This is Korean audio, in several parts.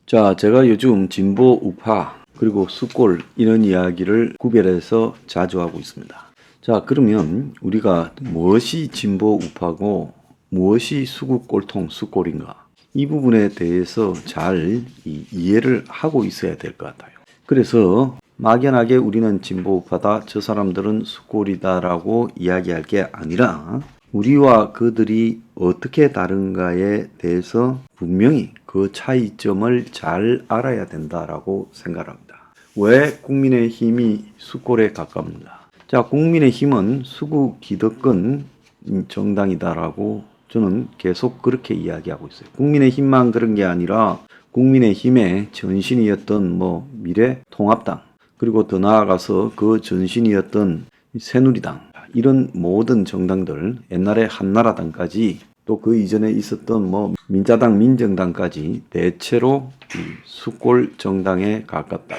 자, 제가 요즘 진보 우파 그리고 수골 이런 이야기를 구별해서 자주 하고 있습니다. 자, 그러면 우리가 무엇이 진보 우파고 무엇이 수구 꼴통 수골인가? 이 부분에 대해서 잘 이해를 하고 있어야 될 것 같아요. 그래서 막연하게 우리는 진보 우파다, 저 사람들은 수골이다라고 이야기할 게 아니라 우리와 그들이 어떻게 다른가에 대해서 분명히 그 차이점을 잘 알아야 된다라고 생각합니다. 왜 국민의힘이 수골에 가깝는가? 자, 국민의힘은 수구 기득권 정당이다라고 저는 계속 그렇게 이야기하고 있어요. 국민의힘만 그런 게 아니라 국민의힘의 전신이었던 미래통합당, 그리고 더 나아가서 그 전신이었던 새누리당, 이런 모든 정당들, 옛날에 한나라당까지 또 그 이전에 있었던 민자당, 민정당까지 대체로 수골 정당에 가깝다.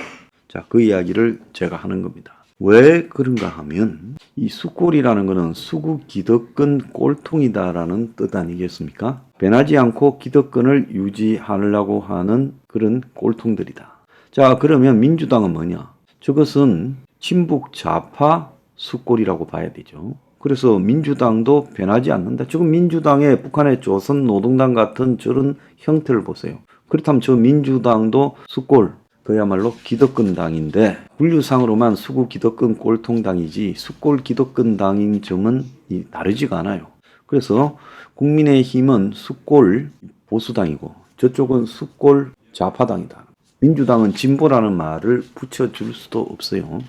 자, 그 이야기를 제가 하는 겁니다. 왜 그런가 하면 이 수골이라는 것은 수구 기득권 꼴통이다라는 뜻 아니겠습니까? 변하지 않고 기득권을 유지하려고 하는 그런 꼴통들이다. 자, 그러면 민주당은 뭐냐? 저것은 친북 좌파 수골이라고 봐야 되죠. 그래서 민주당도 변하지 않는다. 지금 민주당의 북한의 조선노동당 같은 저런 형태를 보세요. 그렇다면 저 민주당도 수골, 그야말로 기득권당인데 분류상으로만 수구 기득권 꼴통당이지 수골 기득권당인 점은 다르지가 않아요. 그래서 국민의힘은 수골 보수당이고 저쪽은 수골 좌파당이다. 민주당은 진보라는 말을 붙여줄 수도 없어요.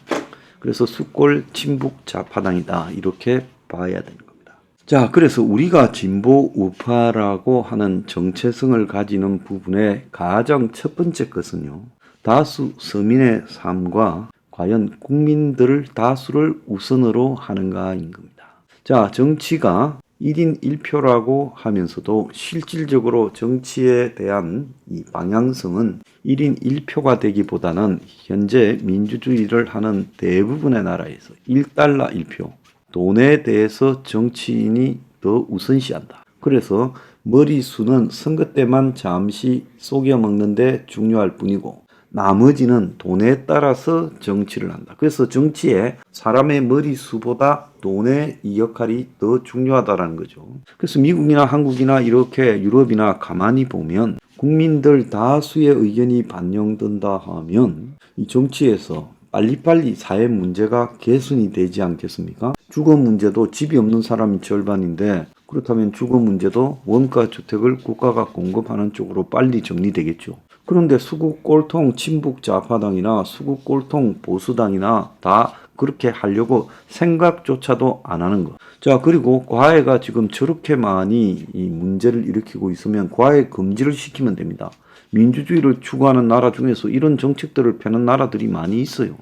그래서 수골 친북 좌파당이다, 이렇게 봐야 되는 겁니다. 자, 그래서 우리가 진보 우파라고 하는 정체성을 가지는 부분의 가장 첫 번째 것은요, 다수 서민의 삶과 과연 국민들 다수를 우선으로 하는가인 겁니다. 자, 정치가 1인 1표라고 하면서도 실질적으로 정치에 대한 이 방향성은 1인 1표가 되기보다는 현재 민주주의를 하는 대부분의 나라에서 1달러 1표, 돈에 대해서 정치인이 더 우선시한다. 그래서 머리수는 선거 때만 잠시 속여먹는데 중요할 뿐이고 나머지는 돈에 따라서 정치를 한다. 그래서 정치에 사람의 머리수보다 돈의 이 역할이 더 중요하다는 거죠. 그래서 미국이나 한국이나 이렇게 유럽이나 가만히 보면 국민들 다수의 의견이 반영된다 하면 이 정치에서 빨리빨리 사회 문제가 개선이 되지 않겠습니까? 주거 문제도 집이 없는 사람이 절반인데 그렇다면 주거 문제도 원가 주택을 국가가 공급하는 쪽으로 빨리 정리되겠죠. 그런데 수구 꼴통 친북 좌파당이나 수구 꼴통 보수당이나 다 그렇게 하려고 생각조차도 안 하는 것. 자, 그리고 과외가 지금 저렇게 많이 이 문제를 일으키고 있으면 과외 금지를 시키면 됩니다. 민주주의를 추구하는 나라 중에서 이런 정책들을 펴는 나라들이 많이 있어요.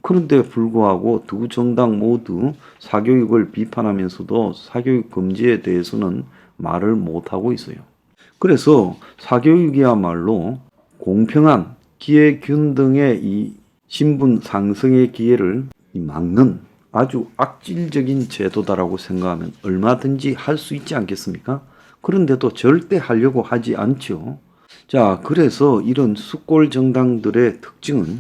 그런데 불구하고 두 정당 모두 사교육을 비판하면서도 사교육 금지에 대해서는 말을 못하고 있어요. 그래서 사교육이야말로 공평한 기회균등의 이 신분 상승의 기회를 막는 아주 악질적인 제도다라고 생각하면 얼마든지 할 수 있지 않겠습니까? 그런데도 절대 하려고 하지 않죠. 자, 그래서 이런 수골 정당들의 특징은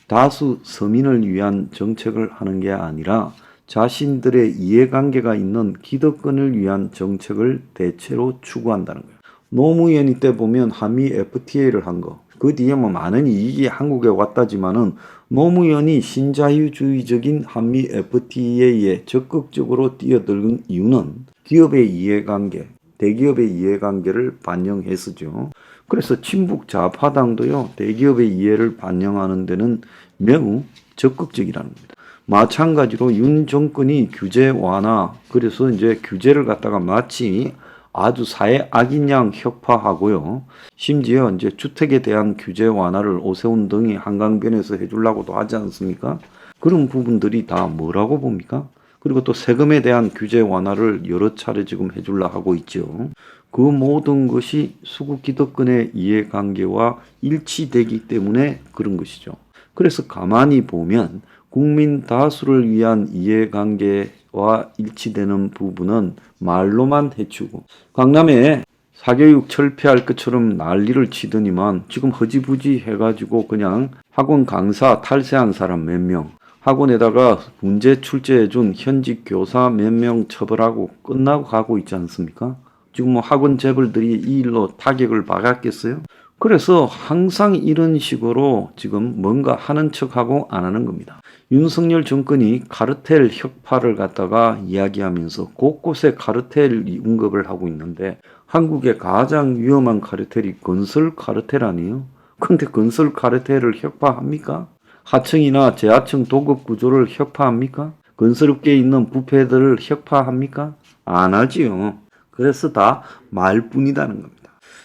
다수 서민을 위한 정책을 하는 게 아니라 자신들의 이해관계가 있는 기득권을 위한 정책을 대체로 추구한다는 거예요. 노무현이 때 보면 한미 FTA를 한 거, 그 뒤에 많은 이익이 한국에 왔다지만은 노무현이 신자유주의적인 한미 FTA에 적극적으로 뛰어드는 이유는 기업의 이해관계, 대기업의 이해관계를 반영해서죠. 그래서 친북 좌파당도요, 대기업의 이해를 반영하는 데는 매우 적극적이라는 겁니다. 마찬가지로 윤 정권이 규제 완화, 그래서 이제 규제를 갖다가 마치 아주 사회 악인 양 혁파하고요. 심지어 이제 주택에 대한 규제 완화를 오세훈 등이 한강변에서 해주려고도 하지 않습니까? 그런 부분들이 다 뭐라고 봅니까? 그리고 또 세금에 대한 규제 완화를 여러 차례 지금 해주려 하고 있죠. 그 모든 것이 수구 기득권의 이해관계와 일치되기 때문에 그런 것이죠. 그래서 가만히 보면 국민 다수를 위한 이해관계와 일치되는 부분은 말로만 해주고, 강남에 사교육 철폐할 것처럼 난리를 치더니만 지금 허지부지 해가지고 그냥 학원 강사 탈세한 사람 몇 명, 학원에다가 문제 출제해준 현직 교사 몇 명 처벌하고 끝나고 가고 있지 않습니까? 지금 뭐 학원 재벌들이 이 일로 타격을 받았겠어요? 그래서 항상 이런 식으로 지금 뭔가 하는 척하고 안 하는 겁니다. 윤석열 정권이 카르텔 혁파를 갖다가 이야기하면서 곳곳에 카르텔 언급을 하고 있는데 한국의 가장 위험한 카르텔이 건설 카르텔 아니에요? 근데 건설 카르텔을 혁파합니까? 하청이나 재하청 도급 구조를 혁파합니까? 건설업계에 있는 부패들을 혁파합니까? 안 하지요. 그래서 다 말뿐이라는 겁니다.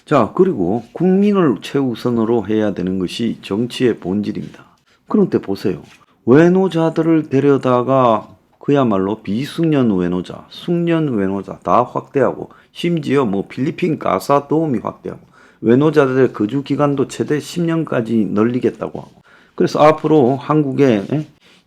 자, 그리고 국민을 최우선으로 해야 되는 것이 정치의 본질입니다. 그런데 보세요. 외노자들을 데려다가 그야말로 비숙련 외노자, 숙련 외노자 다 확대하고 심지어 뭐 필리핀 가사 도우미 확대하고 외노자들의 거주 기간도 최대 10년까지 늘리겠다고 하고 그래서 앞으로 한국의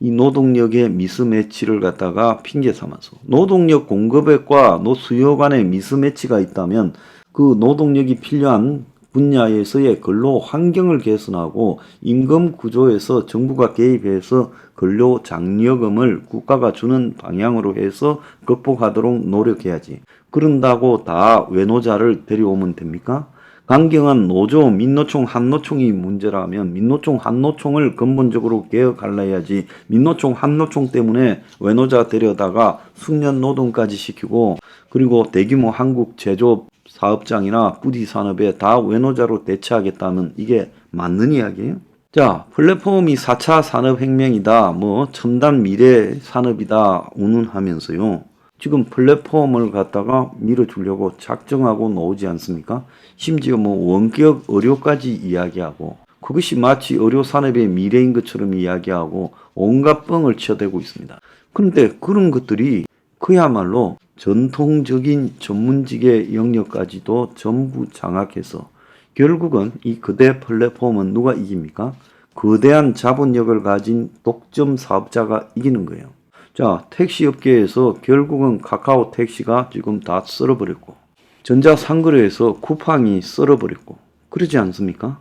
이 노동력의 미스매치를 갖다가 핑계 삼아서 노동력 공급액과 수요 간의 미스매치가 있다면 그 노동력이 필요한 분야에서의 근로 환경을 개선하고 임금 구조에서 정부가 개입해서 근로 장려금을 국가가 주는 방향으로 해서 극복하도록 노력해야지. 그런다고 다 외노자를 데려오면 됩니까? 강경한 노조, 민노총, 한노총이 문제라면 민노총, 한노총을 근본적으로 개혁하려 해야지 민노총, 한노총 때문에 외노자 데려다가 숙련 노동까지 시키고 그리고 대규모 한국 제조업 사업장이나 부디 산업에 다 외노자로 대체하겠다면 이게 맞는 이야기예요? 자, 플랫폼이 4차 산업혁명이다, 뭐 첨단 미래 산업이다 운운하면서요. 지금 플랫폼을 갖다가 밀어주려고 작정하고 나오지 않습니까? 심지어 뭐 원격 의료까지 이야기하고 그것이 마치 의료 산업의 미래인 것처럼 이야기하고 온갖 뻥을 쳐대고 있습니다. 그런데 그런 것들이 그야말로 전통적인 전문직의 영역까지도 전부 장악해서 결국은 이 거대 플랫폼은 누가 이깁니까? 거대한 자본력을 가진 독점 사업자가 이기는 거예요. 자, 택시업계에서 결국은 카카오 택시가 지금 다 썰어버렸고 전자상거래에서 쿠팡이 썰어버렸고 그러지 않습니까?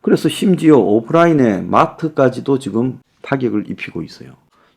그래서 심지어 오프라인의 마트까지도 지금 타격을 입히고 있어요.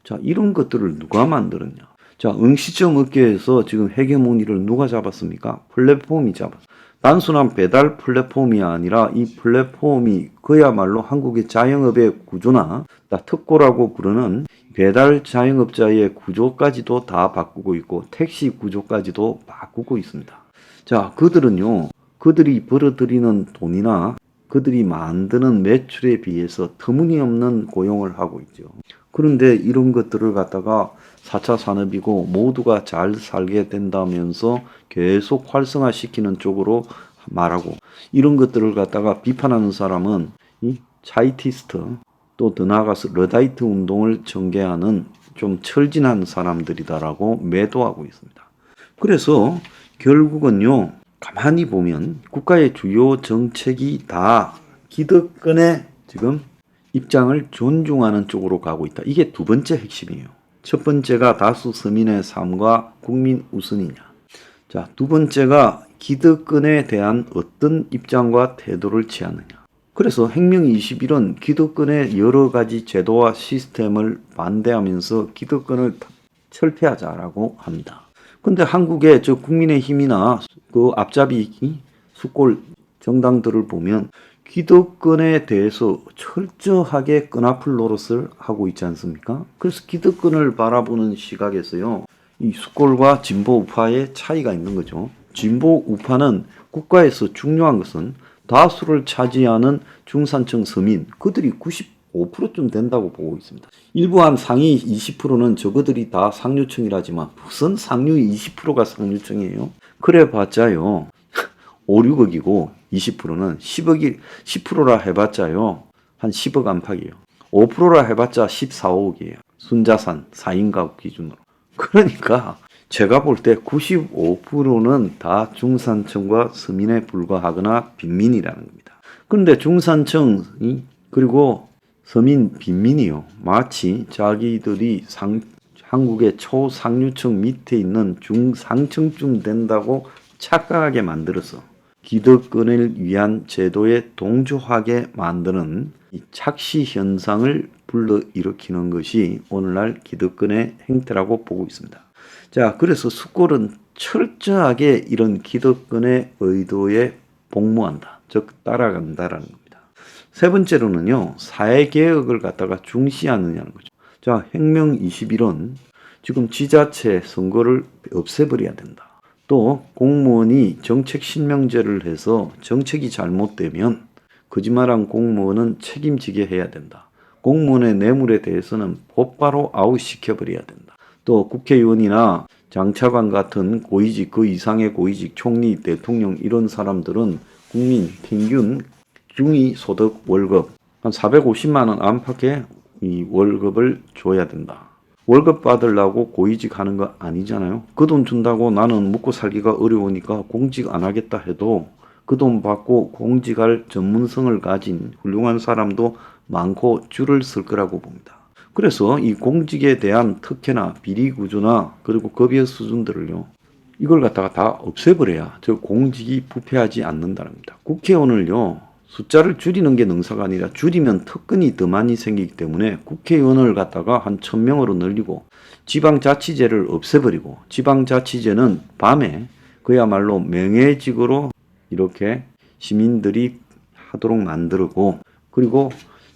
자, 이런 것들을 누가 만들었냐? 자, 응시점 업계에서 지금 헤게모니를 누가 잡았습니까? 플랫폼이 잡았어요. 단순한 배달 플랫폼이 아니라 이 플랫폼이 그야말로 한국의 자영업의 구조나 특고라고 부르는 배달 자영업자의 구조까지도 다 바꾸고 있고 택시 구조까지도 바꾸고 있습니다. 자, 그들은요, 그들이 벌어들이는 돈이나 그들이 만드는 매출에 비해서 터무니없는 고용을 하고 있죠. 그런데 이런 것들을 갖다가 4차 산업이고 모두가 잘 살게 된다면서 계속 활성화시키는 쪽으로 말하고 이런 것들을 갖다가 비판하는 사람은 이 차이티스트 또 더 나아가서 러다이트 운동을 전개하는 좀 철진한 사람들이다라고 매도하고 있습니다. 그래서 결국은요, 가만히 보면 국가의 주요 정책이 다 기득권의 지금 입장을 존중하는 쪽으로 가고 있다. 이게 두 번째 핵심이에요. 첫 번째가 다수 서민의 삶과 국민 우선이냐. 자, 두 번째가 기득권에 대한 어떤 입장과 태도를 취하느냐. 그래서 혁명 21은 기득권의 여러 가지 제도와 시스템을 반대하면서 기득권을 철폐하자라고 합니다. 근데 한국의 저 국민의힘이나 그 앞잡이 수골 정당들을 보면 기득권에 대해서 철저하게 끈아풀 노릇을 하고 있지 않습니까? 그래서 기득권을 바라보는 시각에서요, 이 수골과 진보 우파의 차이가 있는 거죠. 진보 우파는 국가에서 중요한 것은 다수를 차지하는 중산층 서민, 그들이 95%쯤 된다고 보고 있습니다. 일부 한 상위 20%는 저거들이 다 상류층이라지만 무슨 상류 20%가 상류층이에요? 그래 봤자요, 5, 6억이고 20%는 10억이 10%라 해봤자요, 한 10억 안팎이에요. 5%라 해봤자 14, 5억이에요. 순자산 4인 가구 기준으로. 그러니까 제가 볼 때 95%는 다 중산층과 서민에 불과하거나 빈민이라는 겁니다. 그런데 중산층이 그리고 서민 빈민이요, 마치 자기들이 한국의 초상류층 밑에 있는 중상층쯤 된다고 착각하게 만들어서 기득권을 위한 제도에 동조하게 만드는 이 착시 현상을 불러일으키는 것이 오늘날 기득권의 행태라고 보고 있습니다. 자, 그래서 숙골은 철저하게 이런 기득권의 의도에 복무한다, 즉 따라간다라는 겁니다. 세 번째로는요, 사회개혁을 갖다가 중시하느냐는 거죠. 자, 혁명 21은 지금 지자체 선거를 없애버려야 된다. 또 공무원이 정책 신명제를 해서 정책이 잘못되면 거짓말한 공무원은 책임지게 해야 된다. 공무원의 뇌물에 대해서는 곧바로 아웃시켜버려야 된다. 또 국회의원이나 장차관 같은 고위직, 그 이상의 고위직, 총리, 대통령 이런 사람들은 국민 평균 중위소득 월급 한 450만 원 안팎의 이 월급을 줘야 된다. 월급 받으려고 고위직 하는 거 아니잖아요. 그 돈 준다고 나는 먹고 살기가 어려우니까 공직 안 하겠다 해도 그 돈 받고 공직할 전문성을 가진 훌륭한 사람도 많고 줄을 설 거라고 봅니다. 그래서 이 공직에 대한 특혜나 비리 구조나 그리고 급여 수준들을요, 이걸 갖다가 다 없애버려야 저 공직이 부패하지 않는다는 겁니다. 국회의원을요, 숫자를 줄이는 게 능사가 아니라 줄이면 특권이 더 많이 생기기 때문에 국회의원을 갖다가 한 1000명으로 늘리고 지방자치제를 없애버리고, 지방자치제는 밤에 그야말로 명예직으로 이렇게 시민들이 하도록 만들고, 그리고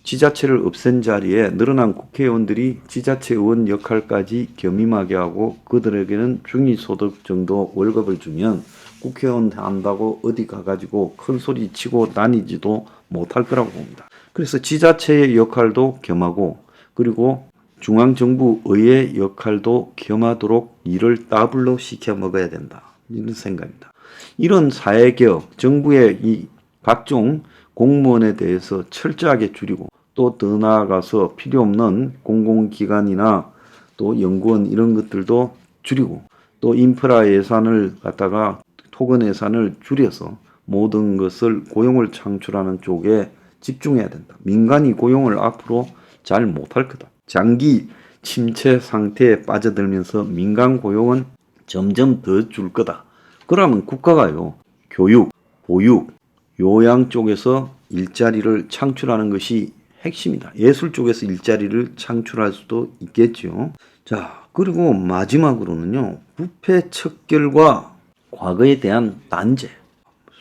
지자체를 없앤 자리에 늘어난 국회의원들이 지자체 의원 역할까지 겸임하게 하고 그들에게는 중위소득 정도 월급을 주면 국회의원 한다고 어디 가가지고 큰 소리 치고 다니지도 못할 거라고 봅니다. 그래서 지자체의 역할도 겸하고, 그리고 중앙정부 의회 역할도 겸하도록 일을 더블로 시켜 먹어야 된다, 이런 생각입니다. 이런 사회개혁, 정부의 이 각종 공무원에 대해서 철저하게 줄이고, 또 더 나아가서 필요 없는 공공기관이나 또 연구원 이런 것들도 줄이고, 또 인프라 예산을 갖다가 토건 예산을 줄여서 모든 것을 고용을 창출하는 쪽에 집중해야 된다. 민간이 고용을 앞으로 잘 못할 거다. 장기 침체 상태에 빠져들면서 민간 고용은 점점 더 줄 거다. 그러면 국가가요, 교육, 보육, 요양 쪽에서 일자리를 창출하는 것이 핵심이다. 예술 쪽에서 일자리를 창출할 수도 있겠죠. 자, 그리고 마지막으로는요, 부패 척결과 과거에 대한 단죄.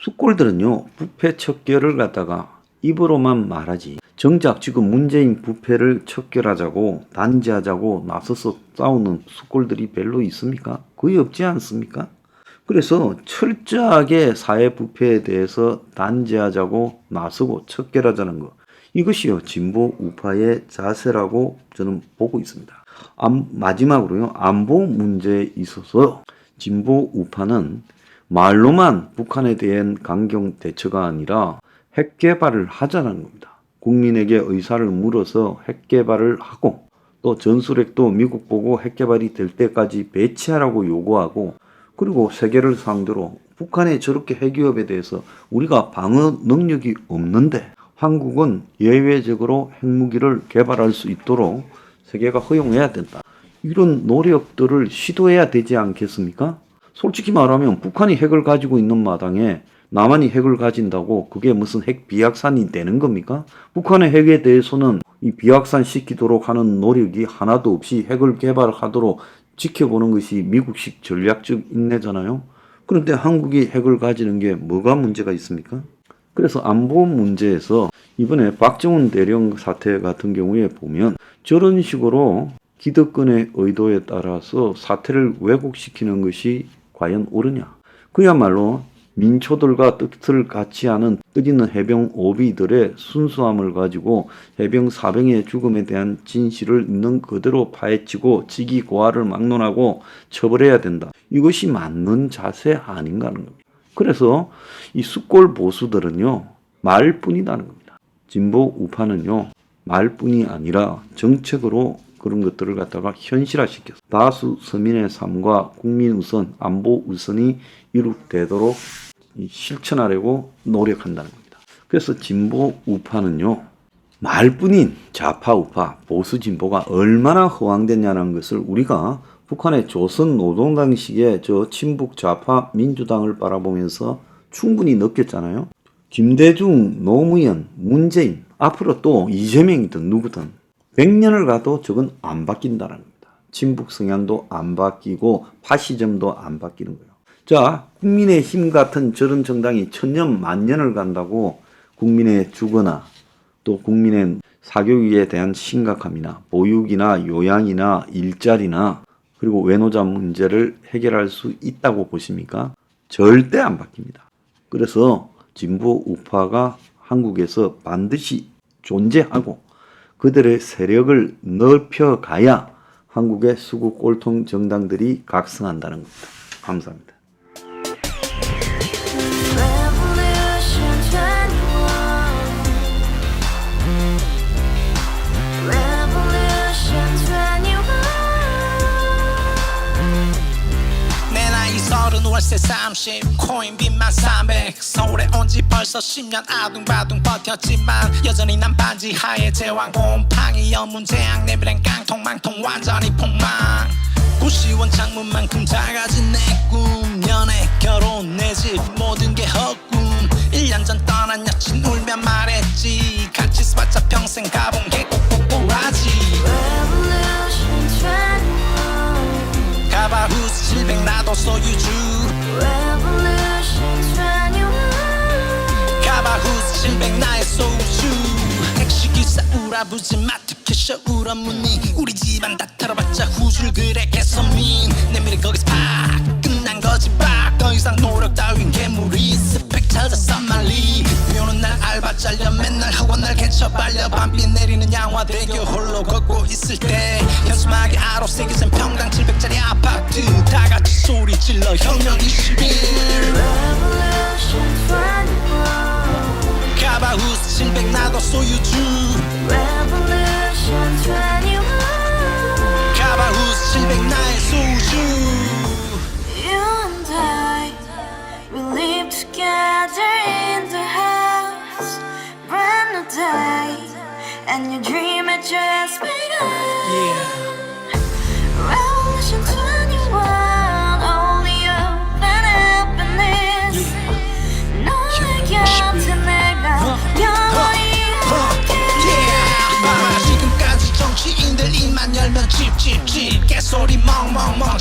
숙골들은요, 부패 척결을 갖다가 입으로만 말하지 정작 지금 문재인 부패를 척결하자고 단죄하자고 나서서 싸우는 숙골들이 별로 있습니까? 거의 없지 않습니까? 그래서 철저하게 사회 부패에 대해서 단죄하자고 나서고 척결하자는 것, 이것이요 진보 우파의 자세라고 저는 보고 있습니다. 마지막으로요, 안보 문제에 있어서 진보 우파는 말로만 북한에 대한 강경 대처가 아니라 핵 개발을 하자는 겁니다. 국민에게 의사를 물어서 핵 개발을 하고, 또 전술핵도 미국 보고 핵 개발이 될 때까지 배치하라고 요구하고, 그리고 세계를 상대로 북한의 저렇게 핵위협에 대해서 우리가 방어 능력이 없는데 한국은 예외적으로 핵무기를 개발할 수 있도록 세계가 허용해야 된다. 이런 노력들을 시도해야 되지 않겠습니까? 솔직히 말하면 북한이 핵을 가지고 있는 마당에 남한이 핵을 가진다고 그게 무슨 핵 비확산이 되는 겁니까? 북한의 핵에 대해서는 이 비확산 시키도록 하는 노력이 하나도 없이 핵을 개발하도록 지켜보는 것이 미국식 전략적 인내잖아요. 그런데 한국이 핵을 가지는 게 뭐가 문제가 있습니까? 그래서 안보 문제에서 이번에 박정훈 대령 사태 같은 경우에 보면 저런 식으로 기득권의 의도에 따라서 사태를 왜곡시키는 것이 과연 옳으냐? 그야말로 민초들과 뜻을 같이 하는 뜻있는 해병 오비들의 순수함을 가지고 해병 사병의 죽음에 대한 진실을 있는 그대로 파헤치고 직위고하를 막론하고 처벌해야 된다. 이것이 맞는 자세 아닌가 하는 겁니다. 그래서 이 숙골 보수들은요, 말뿐이라는 겁니다. 진보 우파는요, 말뿐이 아니라 정책으로 그런 것들을 갖다가 현실화시켜서 다수 서민의 삶과 국민 우선, 안보 우선이 이룩되도록 실천하려고 노력한다는 겁니다. 그래서 진보 우파는요, 말뿐인 좌파 우파, 보수 진보가 얼마나 허황됐냐는 것을 우리가 북한의 조선 노동당식의 저 친북 좌파 민주당을 바라보면서 충분히 느꼈잖아요. 김대중, 노무현, 문재인, 앞으로 또 이재명이든 누구든 100년을 가도 저건 안 바뀐다는 겁니다. 진북 성향도 안 바뀌고 파시즘도 안 바뀌는 거예요. 자, 국민의힘 같은 저런 정당이 천년 만년을 간다고 국민의 주거나 또 국민의 사교육에 대한 심각함이나 보육이나 요양이나 일자리나 그리고 외노자 문제를 해결할 수 있다고 보십니까? 절대 안 바뀝니다. 그래서 진보 우파가 한국에서 반드시 존재하고 그들의 세력을 넓혀가야 한국의 수구 꼴통 정당들이 각성한다는 겁니다. 감사합니다. 서른 월세 30 코인빚만 300 서울에 온 지 벌써 10년 아둥바둥 버텼지만 여전히 난 반지 하에 제왕 곰팡이 연문제약 내비랑 깡통망통 완전히 폭망 고시원 창문만큼 작아진 내 꿈 연애 결혼 내 집 모든 게 헛꿈 1년 전 떠난 여친 울며 말했지 같이 써봤자 평생 가본 게 꼭꼭꼭하지 가바후스 700 나도 소유주 가바후스 700 나의 소주 택시기사 우라부지 마트 캐셔 울어무니 우리 집안 다 털어봤자 후줄 그래 개선민 내미래 거기서 팍 끝난 거지 팍더 이상 노력 따윈 괴물이 스펙 찾아서 말리 비오는 날 알바 잘려 맨날 학원 날 개쳐 발려 밤비 내리는 양화대교 홀로 걷고 있을 때 현수막에 아로 새겨진 평당 700짜리 아파트 다같이 소리 질러 혁명 21 가바후스 700 나도 소유주 가바후스 700 나의 소주 You and I, we live together in the house, brand new day, and your dream had just begun. Revolution 21, only open happiness. 너의 곁에 내가 영원히 함께. 지금까지 정치인들 입만 열면 찝찝찝 개소리 멍멍멍